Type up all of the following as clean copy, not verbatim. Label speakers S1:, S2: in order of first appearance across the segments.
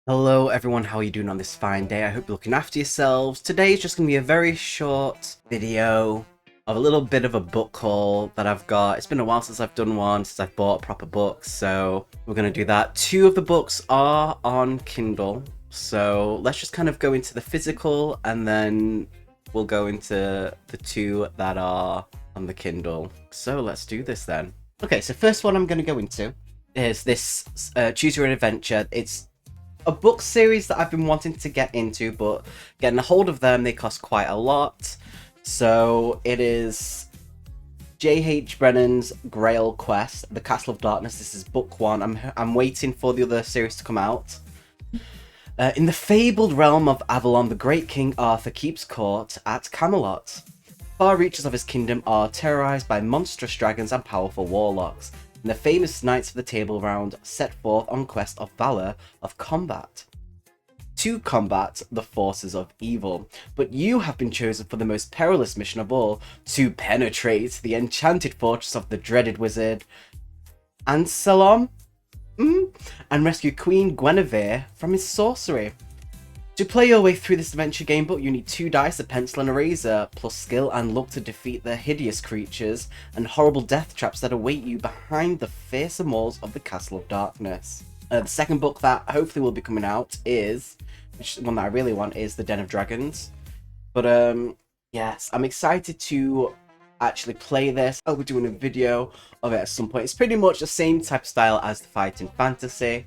S1: Hello everyone, how are you doing on this fine day? I hope you're looking after yourselves. Today is just going to be a very short video of a little bit of a book haul that I've got. It's been a while since I've done one, since I've bought proper books, so we're going to do that. Two of the books are on Kindle, so let's just kind of go into the physical and then we'll go into the two that are on the Kindle. So let's do this then. Okay, so first one I'm going to go into is this Choose Your Own Adventure. It's a book series that I've been wanting to get into, but getting a hold of them, they cost quite a lot. So it is J.H. Brennan's Grail Quest, The Castle of Darkness. This is book one. I'm waiting for the other series to come out. In the fabled realm of Avalon, the great King Arthur keeps court at Camelot. Far reaches of his kingdom are terrorized by monstrous dragons and powerful warlocks, and the famous knights of the Table Round set forth on quest of valor of combat. To combat the forces of evil, but you have been chosen for the most perilous mission of all, to penetrate the enchanted fortress of the dreaded wizard Anselm, and rescue Queen Guinevere from his sorcery. To play your way through this adventure game book, you need 2 dice, a pencil and a razor, plus skill and luck to defeat the hideous creatures and horrible death traps that await you behind the fearsome walls of the Castle of Darkness. The second book that hopefully will be coming out is, which is one that I really want, is The Den of Dragons. But yes, I'm excited to actually play this. I'll be doing a video of it at some point. It's pretty much the same type of style as the Fighting Fantasy,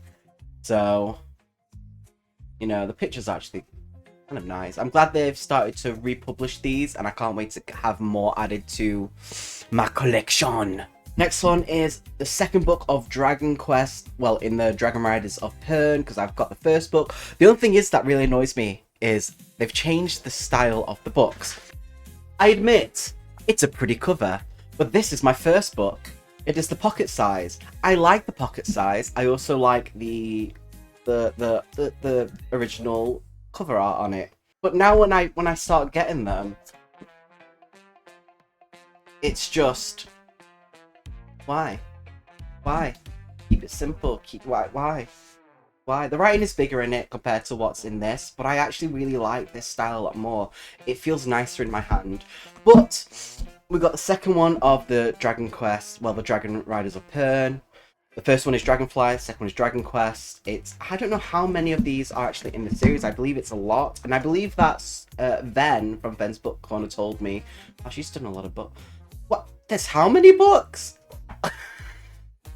S1: so you know, the picture's actually kind of nice. I'm glad they've started to republish these, and I can't wait to have more added to my collection. Next one is the second book of Dragon Quest, well, in the Dragon Riders of Pern, because I've got the first book. The only thing is that really annoys me is they've changed the style of the books. I admit, it's a pretty cover, but this is my first book. It is the pocket size. I like the pocket size. I also like the original cover art on it, but now when I start getting them, it's just why keep it simple. Why the writing is bigger in it compared to what's in this, but I actually really like this style a lot more. It feels nicer in my hand. But we got the second one of the Dragon Quest, well, the Dragon Riders of Pern. The first one is Dragonfly, the second one is Dragon Quest. I don't know how many of these are actually in the series. I believe it's a lot. And I believe that's Ven from Ven's Book Corner told me. Oh, she's done a lot of books. What? There's how many books?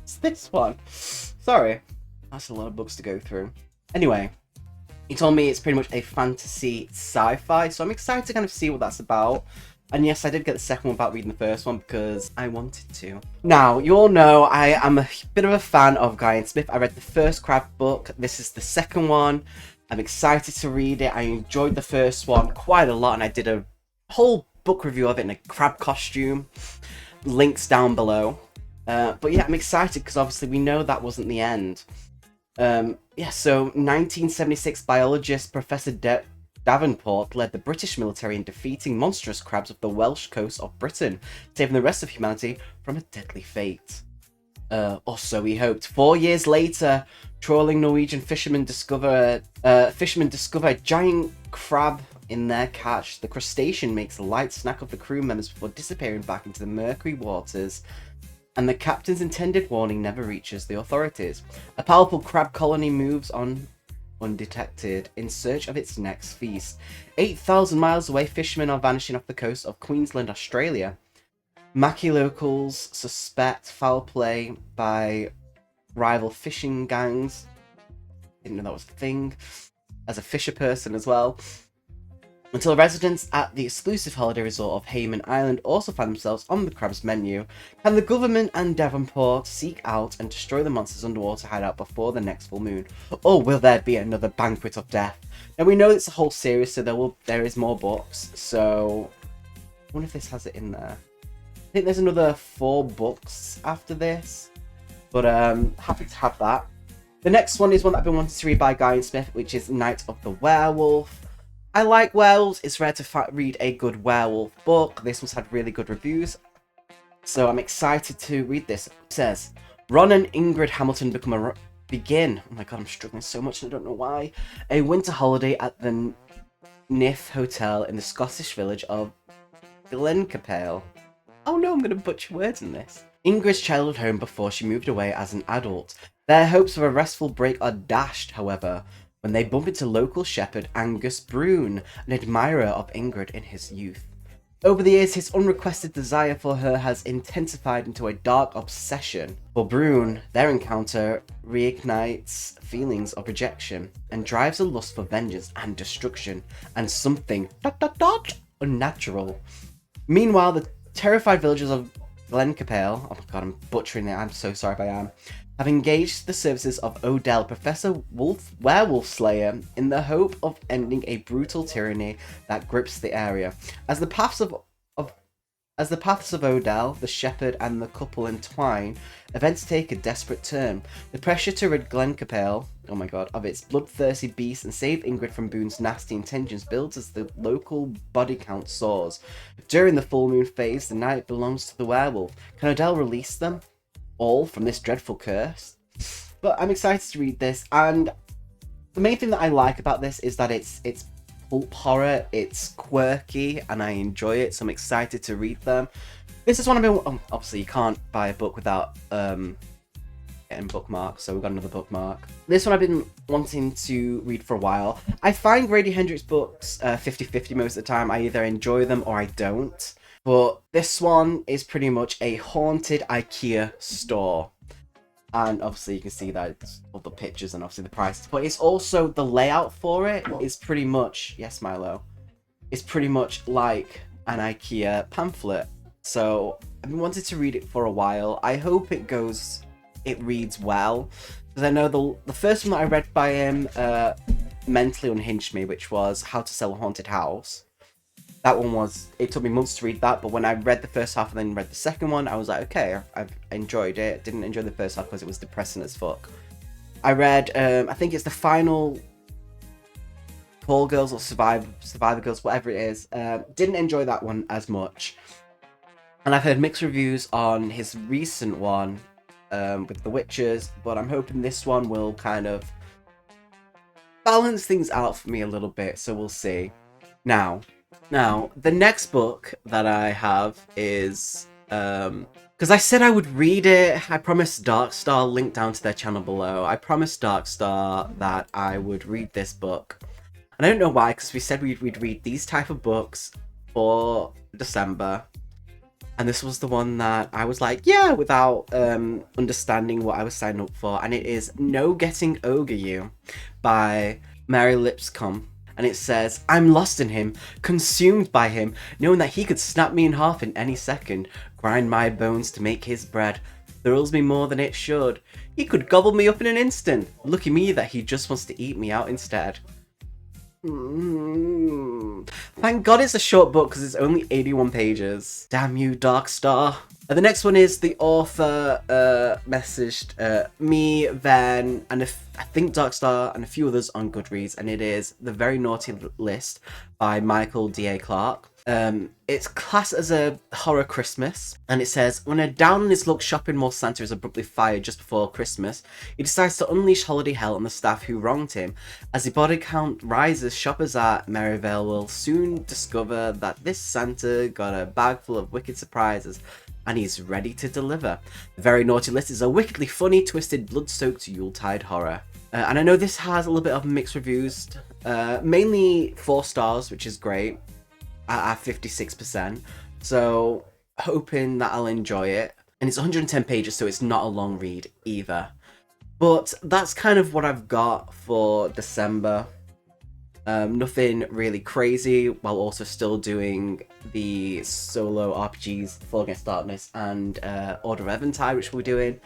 S1: It's this one. Sorry. That's a lot of books to go through. Anyway, he told me it's pretty much a fantasy sci-fi. So I'm excited to kind of see what that's about. And yes, I did get the second one about reading the first one because I wanted to. Now, you all know I am a bit of a fan of Guy and Smith. I read the first Crab book. This is the second one. I'm excited to read it. I enjoyed the first one quite a lot, and I did a whole book review of it in a crab costume. Links down below. But yeah, I'm excited because obviously we know that wasn't the end. Yeah, so 1976 biologist Professor Davenport led the British military in defeating monstrous crabs of the Welsh coast of Britain, saving the rest of humanity from a deadly fate. Or so we hoped. 4 years later, trawling Norwegian fishermen discover a giant crab in their catch. The crustacean makes a light snack of the crew members before disappearing back into the murky waters, and the captain's intended warning never reaches the authorities. A powerful crab colony moves on undetected in search of its next feast. 8,000 miles away, fishermen are vanishing off the coast of Queensland, Australia. Mackie locals suspect foul play by rival fishing gangs. Didn't know that was a thing. As a fisher person as well. Until residents at the exclusive holiday resort of Hayman Island also find themselves on the crab's menu, can the government and Devonport seek out and destroy the monster's underwater hideout before the next full moon? Or will there be another banquet of death? Now we know it's a whole series, so there is more books, so I wonder if this has it in there. I think there's another 4 books after this, but happy to have that. The next one is one that I've been wanting to read by Guy and Smith, which is Night of the Werewolf. I like werewolves. It's rare to read a good werewolf book. This one's had really good reviews, so I'm excited to read this. It says, Ron and Ingrid Hamilton become begin. Oh my god, I'm struggling so much and I don't know why. A winter holiday at the Nith Hotel in the Scottish village of Glencapale. Oh no, I'm going to butcher words in this. Ingrid's childhood home before she moved away as an adult. Their hopes of a restful break are dashed, however, when they bump into local shepherd Angus Brune, an admirer of Ingrid in his youth. Over the years, his unrequested desire for her has intensified into a dark obsession. For Brune, their encounter reignites feelings of rejection and drives a lust for vengeance and destruction and something ... unnatural. Meanwhile, the terrified villagers of Glencapale, oh my god, I'm butchering it, I'm so sorry if I am, have engaged the services of Odell, Professor Werewolf Slayer, in the hope of ending a brutal tyranny that grips the area. As the paths of Odell, the shepherd, and the couple entwine, events take a desperate turn. The pressure to rid Glencapale, oh my god, of its bloodthirsty beast and save Ingrid from Boone's nasty intentions builds as the local body count soars. During the full moon phase, the night belongs to the werewolf. Can Odell release them all from this dreadful curse? But I'm excited to read this, and the main thing that I like about this is that it's pulp horror, it's quirky, and I enjoy it, so I'm excited to read them. This is one I've been... obviously you can't buy a book without getting bookmarks, so we've got another bookmark. This one I've been wanting to read for a while. I find Grady Hendrix books 50-50 most of the time. I either enjoy them or I don't. But this one is pretty much a haunted IKEA store. And obviously you can see that it's all the pictures and obviously the prices. But it's also the layout for it is pretty much, yes Milo, it's pretty much like an IKEA pamphlet. So I've been wanting to read it for a while. I hope it reads well. Because I know the first one that I read by him mentally unhinged me, which was How to Sell a Haunted House. That one it took me months to read that, but when I read the first half and then read the second one, I was like, okay, I've enjoyed it. Didn't enjoy the first half because it was depressing as fuck. I read, I think it's the final Call Girls or Survivor Girls, whatever it is. Didn't enjoy that one as much. And I've heard mixed reviews on his recent one with The Witches, but I'm hoping this one will kind of balance things out for me a little bit, so we'll see. Now, the next book that I have is, because I said I would read it, I promised Darkstar, link down to their channel below, I promised Darkstar that I would read this book. And I don't know why, because we said we'd read these type of books for December. And this was the one that I was like, yeah, without understanding what I was signing up for. And it is No Getting Over You by Mary Lipscomb. And it says, I'm lost in him, consumed by him, knowing that he could snap me in half in any second, grind my bones to make his bread, thrills me more than it should. He could gobble me up in an instant. Lucky me that he just wants to eat me out instead. Thank God it's a short book because it's only 81 pages. Damn you, Darkstar. The next one is the author messaged me, Van, and I think Darkstar and a few others on Goodreads, and it is The Very Naughty List by Michael D.A. Clarke. It's classed as a horror Christmas, and it says, when a down-on-his-luck shopping mall Santa is abruptly fired just before Christmas, he decides to unleash holiday hell on the staff who wronged him. As the body count rises, shoppers at Maryvale will soon discover that this Santa got a bag full of wicked surprises, and he's ready to deliver. The Very Naughty List is a wickedly funny, twisted, blood-soaked Yuletide horror. And I know this has a little bit of mixed reviews, mainly 4 stars, which is great, at 56%. So, hoping that I'll enjoy it. And it's 110 pages, so it's not a long read either. But that's kind of what I've got for December. Nothing really crazy, while also still doing the solo RPGs, Fall Against Darkness and Order of Eventide, which we're doing.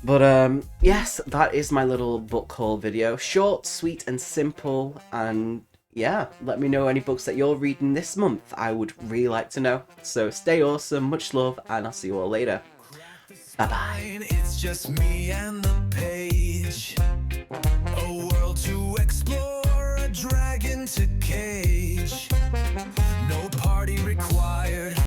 S1: But yes, that is my little book haul video. Short, sweet and simple, and yeah, let me know any books that you're reading this month. I would really like to know. So stay awesome, much love, and I'll see you all later. Bye-bye.
S2: It's just me and the page. A world to explore, a dragon to cage. No party required.